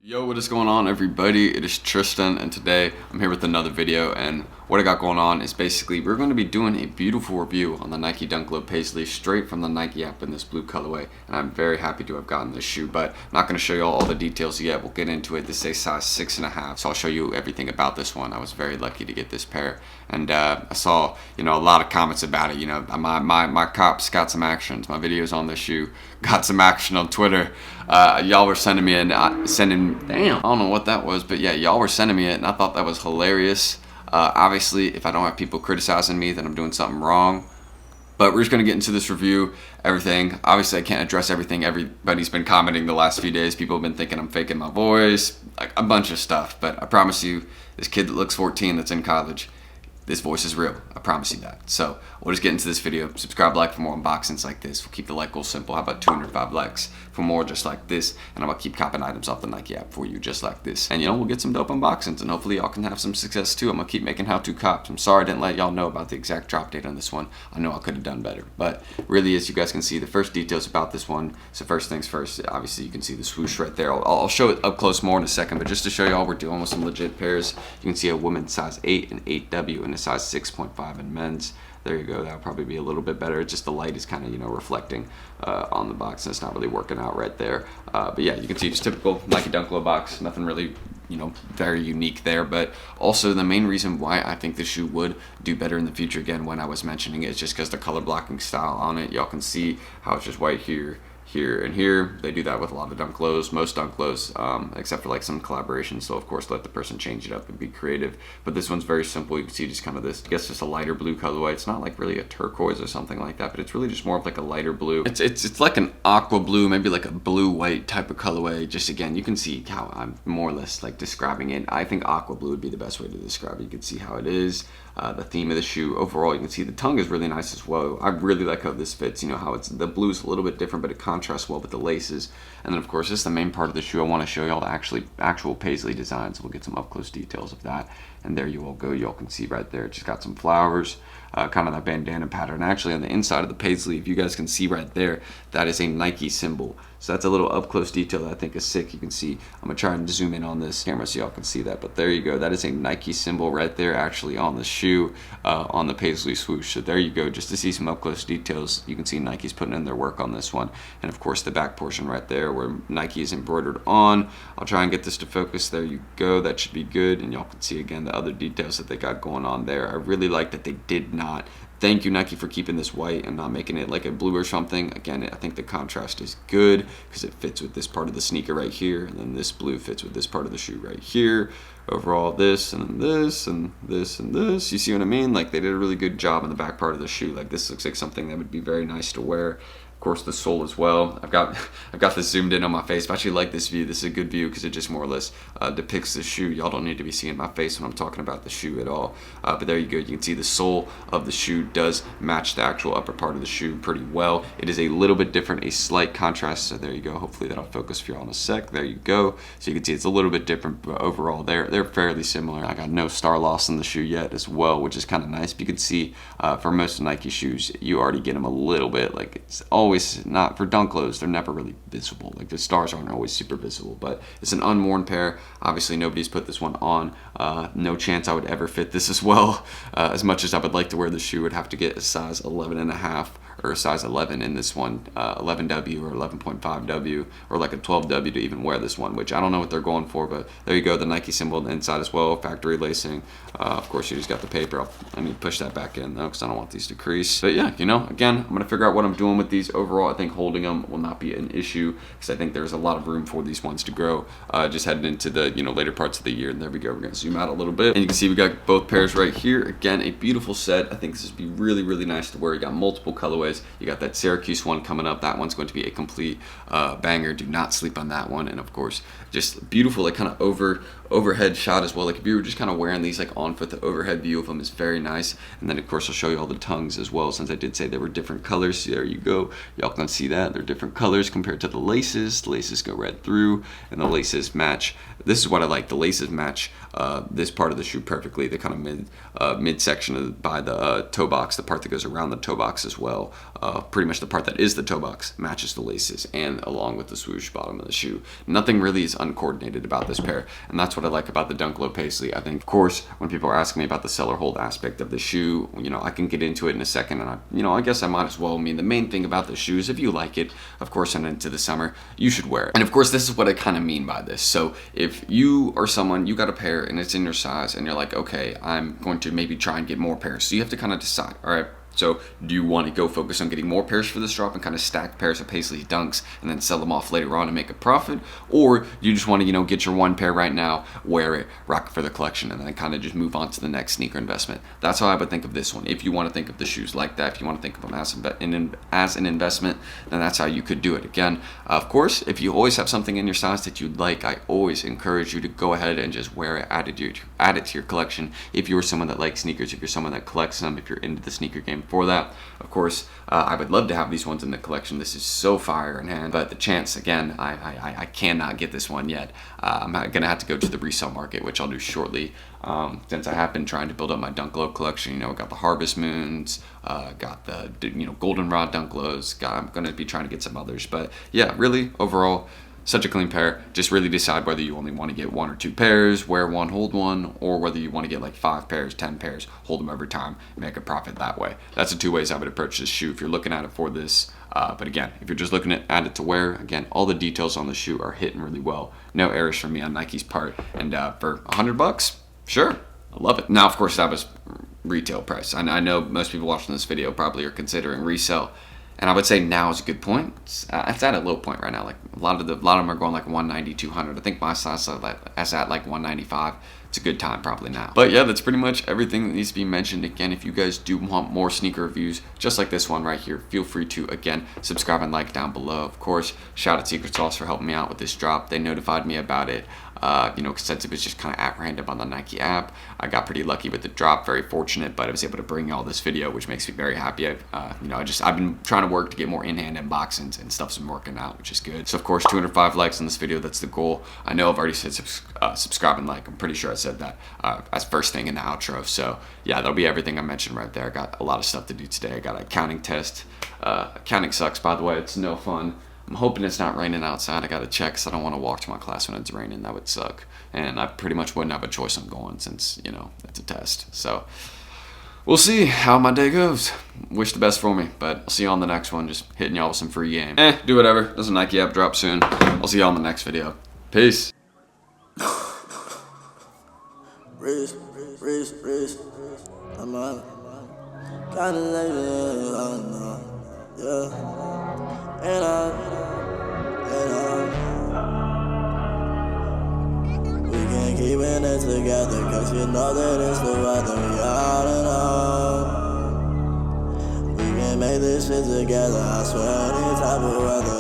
Yo, what is going on, everybody? It is Tristan, and today I'm here with another video. And what I got going on is basically we're going to be doing a beautiful review on the Nike Dunk Low Paisley straight from the Nike app in this blue colorway. And I'm very happy to have gotten this shoe, but I'm not going to show you all the details yet. We'll get into it. This is a size 6.5, so I'll show you everything about this one. I was very lucky to get this pair, and I saw a lot of comments about it. My cops got some actions. My videos on this shoe got some action on Twitter. Y'all were sending me damn, I don't know what that was, but yeah, y'all were sending me it, and I thought that was hilarious. Obviously, if I don't have people criticizing me, then I'm doing something wrong. But we're just gonna get into this review, everything. Obviously, I can't address everything. Everybody's been commenting the last few days. People have been thinking I'm faking my voice, like a bunch of stuff. But I promise you, this kid that looks 14 that's in college, this voice is real. I promise you that. So we'll just get into this video. Subscribe, like for more unboxings like this. We'll keep the like goal simple. How about 205 likes for more just like this? And I'm gonna keep copping items off the Nike app for you just like this. And we'll get some dope unboxings, and hopefully y'all can have some success too. I'm gonna keep making how-to cops. I'm sorry I didn't let y'all know about the exact drop date on this one. I know I could have done better, but really, as you guys can see, the first details about this one. So first things first, obviously you can see the swoosh right there. I'll show it up close more in a second, but just to show y'all we're dealing with some legit pairs. You can see a women's size 8 and 8W and a size 6.5 in men's. There you go. That'll probably be a little bit better. Just the light is kind of reflecting on the box, and it's not really working out right there. But yeah, you can see just typical Nike Dunk Low box. Nothing really very unique there. But also the main reason why I think this shoe would do better in the future, again, when I was mentioning it, is just because the color blocking style on it. Y'all can see how it's just white here, here, and here. They do that with a lot of Dunk Lows, most Dunk Lows, except for like some collaborations. So of course let the person change it up and be creative. But this one's very simple. You can see just kind of this, I guess, just a lighter blue colorway. It's not like really a turquoise or something like that, but it's really just more of like a lighter blue. It's like an aqua blue, maybe like a blue-white type of colorway. Just again, you can see how I'm more or less like describing it. I think aqua blue would be the best way to describe it. You can see how it is. The theme of the shoe overall, you can see the tongue is really nice as well. I really like how this fits. How it's the blue is a little bit different, but it contrasts well with the laces. And then of course, this is the main part of the shoe. I want to show y'all the actual Paisley design, so we'll get some up close details of that. And there you all go. Y'all can see right there, it's just got some flowers, kind of that bandana pattern. Actually, on the inside of the Paisley, if you guys can see right there, that is a Nike symbol. So that's a little up close detail that I think is sick. You can see, I'm gonna try and zoom in on this camera so y'all can see that, but there you go. That is a Nike symbol right there, actually on the shoe, on the Paisley swoosh. So there you go, just to see some up close details. You can see Nike's putting in their work on this one. And of course the back portion right there where Nike is embroidered on. I'll try and get this to focus. There you go, that should be good. And y'all can see again the other details that they got going on there. I really like that they did not. Thank you, Nike, for keeping this white and not making it like a blue or something. Again, I think the contrast is good because it fits with this part of the sneaker right here, and then this blue fits with this part of the shoe right here. Overall, this and then this and this and this. You see what I mean? Like, they did a really good job on the back part of the shoe. Like, this looks like something that would be very nice to wear. Of course, the sole as well. I've got this zoomed in on my face. I actually like this view. This is a good view because it just more or less depicts the shoe. Y'all don't need to be seeing my face when I'm talking about the shoe at all. But there you go. You can see the sole of the shoe does match the actual upper part of the shoe pretty well. It is a little bit different, a slight contrast. So there you go. Hopefully that'll focus for y'all in a sec. There you go. So you can see it's a little bit different, but overall they're fairly similar. I got no star loss in the shoe yet as well, which is kind of nice. But you can see for most Nike shoes, you already get them a little bit. Like, it's always not for Dunk Lows, they're never really visible. Like, the stars aren't always super visible, but it's an unworn pair. Obviously nobody's put this one on. No chance I would ever fit this as well. As much as I would like to wear the shoe, would have to get a size 11.5 or a size 11 in this one, 11W or 11.5W or like a 12W to even wear this one, which I don't know what they're going for, but there you go, the Nike symbol on the inside as well, factory lacing. Of course, you just got the paper. I need to push that back in though, because I don't want these to crease. But yeah, again, I'm gonna figure out what I'm doing with these. Overall, I think holding them will not be an issue because I think there's a lot of room for these ones to grow, just heading into the later parts of the year. And there we go, we're gonna zoom out a little bit, and you can see we got both pairs right here. Again, a beautiful set. I think this would be really, really nice to wear. You got multiple colorways. You got that Syracuse one coming up. That one's going to be a complete banger. Do not sleep on that one. And of course, just beautiful, like kind of overhead shot as well. Like if you were just kind of wearing these like on foot, the overhead view of them is very nice. And then of course I'll show you all the tongues as well, since I did say they were different colors. So there you go. Y'all can see that they're different colors compared to the laces. The laces go right through, and the laces match. This is what I like. The laces match this part of the shoe perfectly. The kind of midsection by the toe box, the part that goes around the toe box as well. Pretty much the part that is the toe box matches the laces, and along with the swoosh bottom of the shoe. Nothing really is uncoordinated about this pair, and that's what I like about the Dunk Low Paisley. I think, of course, when people are asking me about the seller hold aspect of the shoe, I can get into it in a second, and I guess I might as well. I mean, the main thing about the shoes, if you like it, of course, and into the summer, you should wear it. And of course, this is what I kind of mean by this. So if you are someone, you got a pair and it's in your size, and you're like, okay, I'm going to maybe try and get more pairs. So you have to kind of decide, all right, so do you want to go focus on getting more pairs for this drop and kind of stack pairs of Paisley Dunks and then sell them off later on and make a profit? Or you just want to, get your one pair right now, wear it, rock it for the collection, and then kind of just move on to the next sneaker investment? That's how I would think of this one. If you want to think of the shoes like that, if you want to think of them as an investment, then that's how you could do it. Again, of course, if you always have something in your size that you'd like, I always encourage you to go ahead and just wear it, add it to your collection. If you're someone that likes sneakers, if you're someone that collects them, if you're into the sneaker game, for that, of course, I would love to have these ones in the collection. This is so fire in hand, but the chance, again, I cannot get this one yet. I'm gonna have to go to the resale market, which I'll do shortly, since I have been trying to build up my Dunk Low collection. Got the Harvest Moons, got the Goldenrod Dunk Lows. I'm gonna be trying to get some others, but yeah, really overall, such a clean pair. Just really decide whether you only want to get one or two pairs, wear one, hold one, or whether you want to get like 5 pairs, 10 pairs, hold them every time, make a profit that way. That's the 2 ways I would approach this shoe if you're looking at it for this. But again, if you're just looking at it to wear, again, all the details on the shoe are hitting really well. No errors from me on Nike's part. And for $100, sure, I love it. Now, of course, that was retail price. I know most people watching this video probably are considering resale. And I would say now is a good point. It's at a low point right now. Like a lot of them are going like 190, 200. I think my size is at like 195. It's a good time probably now. But yeah, that's pretty much everything that needs to be mentioned. Again, if you guys do want more sneaker reviews, just like this one right here, feel free to, again, subscribe and like down below. Of course, shout out to Secret Sauce for helping me out with this drop. They notified me about it. Since it was just kind of at random on the Nike app. I got pretty lucky with the drop, very fortunate, but I was able to bring y'all this video, which makes me very happy. I've been trying to work to get more in-hand unboxings, and stuff's been working out, which is good. So of course, 205 likes on this video, that's the goal. I know I've already said subscribe and like, I'm pretty sure I said that as first thing in the outro. So yeah, that'll be everything I mentioned right there. I got a lot of stuff to do today. I got an accounting test. Accounting sucks, by the way, it's no fun. I'm hoping it's not raining outside. I gotta check because I don't want to walk to my class when it's raining. That would suck. And I pretty much wouldn't have a choice on going since, it's a test. So we'll see how my day goes. Wish the best for me, but I'll see you on the next one. Just hitting y'all with some free game. Do whatever. There's a Nike app drop soon. I'll see y'all in the next video. Peace. Wrist, I'm on kinda like yeah, we can't keep it together, cause you know that it's the weather, we all in all. We can make this shit together, I swear, any type of weather.